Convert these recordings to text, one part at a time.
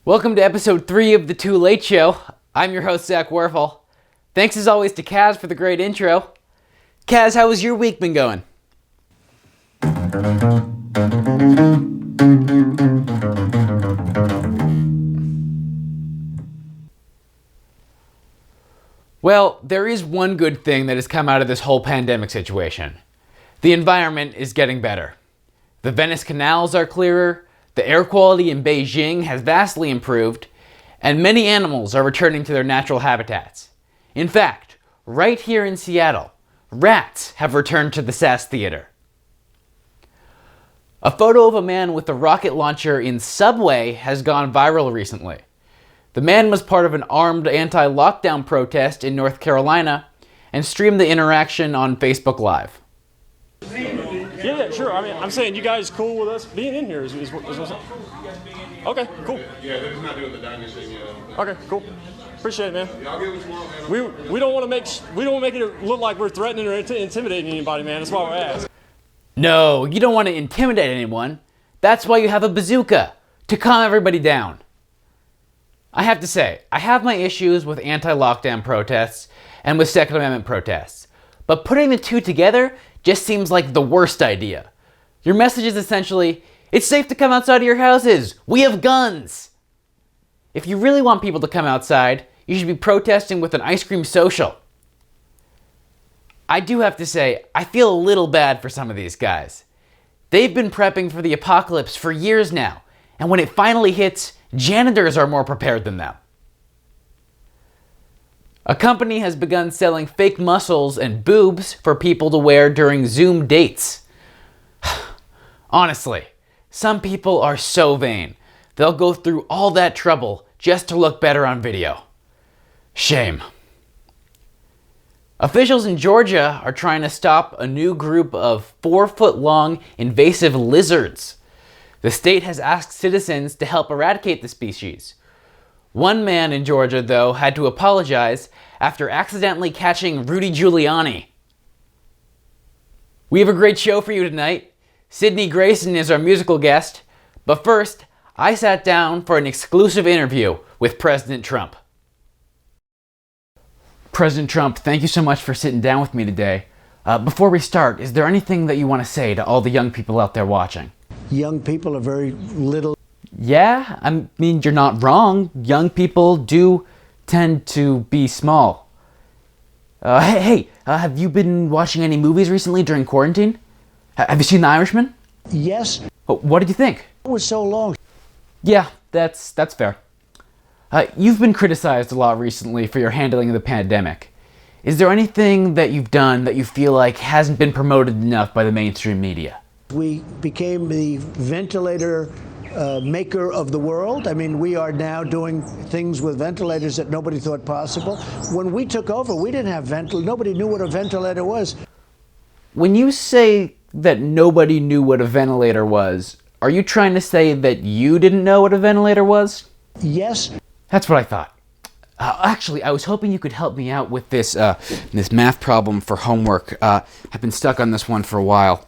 Welcome to episode 3 of The Too Late Show. I'm your host, Zach Werfel. Thanks as always to Kaz for the great intro. Kaz, how has your week been going? Well, there is one good thing that has come out of this whole pandemic situation. The environment is getting better. The Venice canals are clearer, the air quality in Beijing has vastly improved, and many animals are returning to their natural habitats. In fact, right here in Seattle, rats have returned to the SAS Theater. A photo of a man with a rocket launcher in Subway has gone viral recently. The man was part of an armed anti-lockdown protest in North Carolina and streamed the interaction on Facebook Live. Yeah, sure. I mean, I'm saying you guys cool with us being in here is what I'm saying. Okay, cool. Yeah, they're just not doing the dining thing yet. Okay, cool. Appreciate it, man. Yeah, I'll give it tomorrow, man. We don't want to make it look like we're threatening or intimidating anybody, man. That's why we're asked. No, you don't want to intimidate anyone. That's why you have a bazooka, to calm everybody down. I have to say, I have my issues with anti-lockdown protests and with Second Amendment protests, but putting the two together just seems like the worst idea. Your message is essentially, it's safe to come outside of your houses. We have guns. If you really want people to come outside, you should be protesting with an ice cream social. I do have to say, I feel a little bad for some of these guys. They've been prepping for the apocalypse for years now, and when it finally hits, janitors are more prepared than them. A company has begun selling fake muscles and boobs for people to wear during Zoom dates. Honestly, some people are so vain. They'll go through all that trouble just to look better on video. Shame. Officials in Georgia are trying to stop a new group of 4-foot-long invasive lizards. The state has asked citizens to help eradicate the species. One man in Georgia, though, had to apologize after accidentally catching Rudy Giuliani. We have a great show for you tonight. Sydney Grayson is our musical guest. But first, I sat down for an exclusive interview with President Trump. President Trump, thank you so much for sitting down with me today. Before we start, is there anything that you want to say to all the young people out there watching? Young people are very little. Yeah, I mean, you're not wrong. Young people do tend to be small. Have you been watching any movies recently during quarantine? Have you seen The Irishman? Yes. What did you think? It was so long. Yeah, that's fair. You've been criticized a lot recently for your handling of the pandemic. Is there anything that you've done that you feel like hasn't been promoted enough by the mainstream media? We became the ventilator maker of the world. I mean, we are now doing things with ventilators that nobody thought possible. When we took over, we didn't have ventilators. Nobody knew what a ventilator was. When you say that nobody knew what a ventilator was, are you trying to say that you didn't know what a ventilator was? Yes. That's what I thought. Actually, I was hoping you could help me out with this math problem for homework. I've been stuck on this one for a while.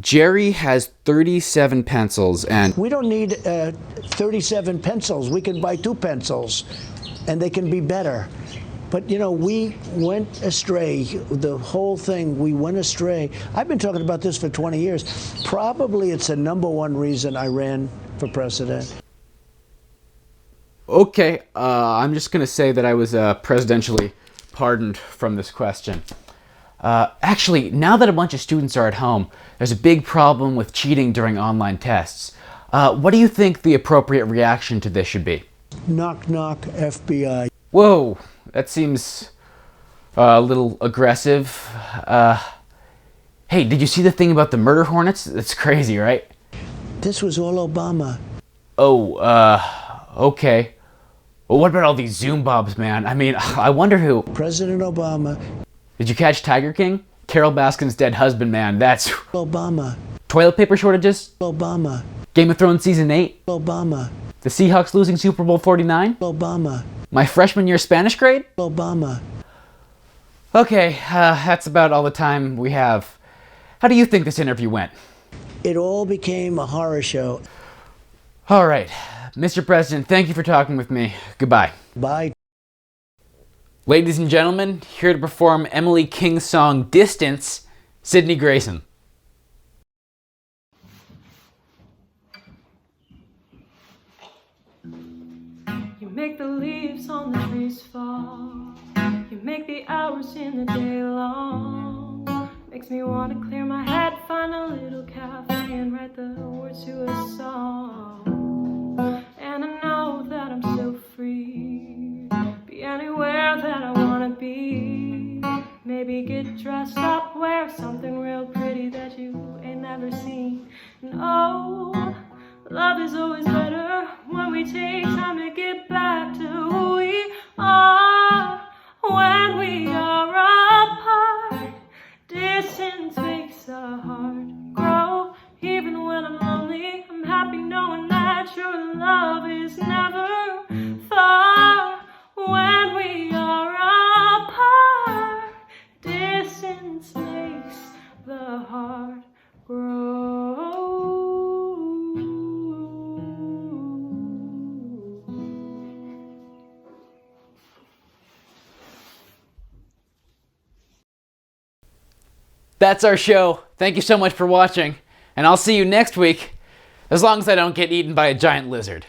Jerry has 37 pencils and... We don't need 37 pencils. We can buy 2 pencils, and they can be better. But, you know, we went astray. The whole thing, we went astray. I've been talking about this for 20 years. Probably it's the number one reason I ran for president. Okay, I'm just going to say that I was presidentially pardoned from this question. Actually, now that a bunch of students are at home, there's a big problem with cheating during online tests. What do you think the appropriate reaction to this should be? Knock, knock, FBI. Whoa, that seems a little aggressive. Hey, did you see the thing about the murder hornets? That's crazy, right? This was all Obama. Okay. Well, what about all these Zoom bobs, man? I mean, I wonder who... President Obama. Did you catch Tiger King? Carol Baskin's dead husband, man. That's... Obama. Toilet paper shortages? Obama. Game of Thrones Season 8? Obama. The Seahawks losing Super Bowl 49? Obama. My freshman year Spanish grade? Obama. Okay, that's about all the time we have. How do you think this interview went? It all became a horror show. All right. Mr. President, thank you for talking with me. Goodbye. Bye. Ladies and gentlemen, here to perform Emily King's song Distance, Sydney Grayson. You make the leaves on the trees fall. You make the hours in the day long. Makes me want to clear my head, find a little cafe and write the words to a song. And I know that I'm so free, be anywhere that I want to be. Maybe get dressed up, wear something real pretty that you ain't never seen. And oh, love is always better when we take time to get back to who we are. When we are apart, distance makes the heart grow. Even when I'm lonely, I'm happy knowing that your love is never far. When we are apart, distance makes the heart grow. That's our show. Thank you so much for watching, and I'll see you next week, as long as I don't get eaten by a giant lizard.